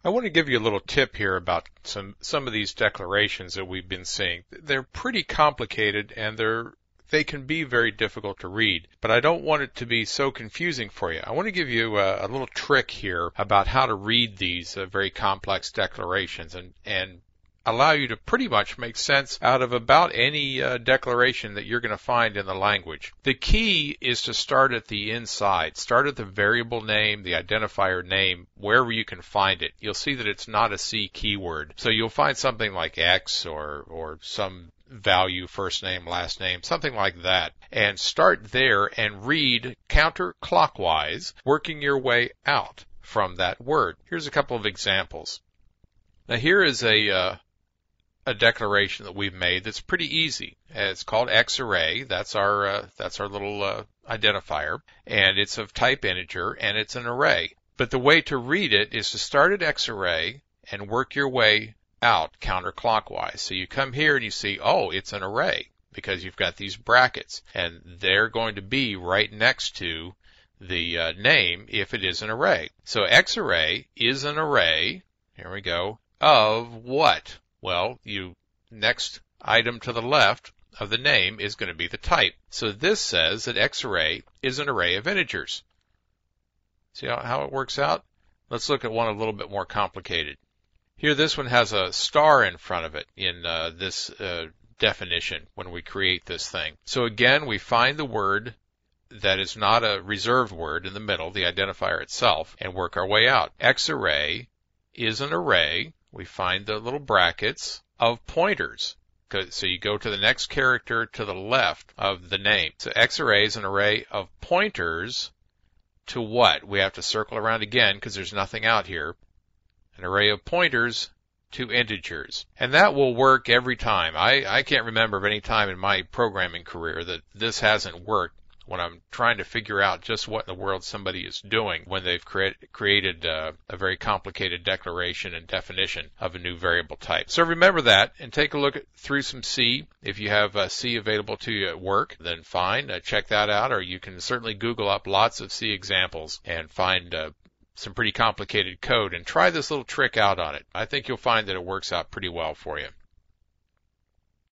I want to give you a little tip here about some of these declarations that we've been seeing. They're pretty complicated and they can be very difficult to read, but I don't want it to be so confusing for you. I want to give you a little trick here about how to read these very complex declarations and allow you to pretty much make sense out of about any declaration that you're going to find in the language. The key is to start at the inside. Start at the variable name, the identifier name, wherever you can find it. You'll see that it's not a C keyword. So you'll find something like X or some value, first name, last name, something like that. And start there and read counterclockwise, working your way out from that word. Here's a couple of examples. Now here is a declaration that we've made that's pretty easy. It's called xarray. That's our little identifier, and it's of type integer, and it's an array. But the way to read it is to start at xarray and work your way out counterclockwise. So you come here and you see, oh, it's an array because you've got these brackets, and they're going to be right next to the name if it is an array. So xarray is an array. Here we go. Of what? Well, next item to the left of the name is going to be the type. So this says that xarray is an array of integers. See how it works out? Let's look at one a little bit more complicated. Here, this one has a star in front of it in this definition when we create this thing. So again, we find the word that is not a reserved word in the middle, the identifier itself, and work our way out. Xarray is an array. We find the little brackets of pointers. So you go to the next character to the left of the name. So xarray is an array of pointers to what? We have to circle around again because there's nothing out here. An array of pointers to integers. And that will work every time. I can't remember of any time in my programming career that this hasn't worked when I'm trying to figure out just what in the world somebody is doing when they've created a very complicated declaration and definition of a new variable type. So remember that and take a look through some C. If you have C available to you at work, then fine, check that out, or you can certainly Google up lots of C examples and find some pretty complicated code and try this little trick out on it. I think you'll find that it works out pretty well for you.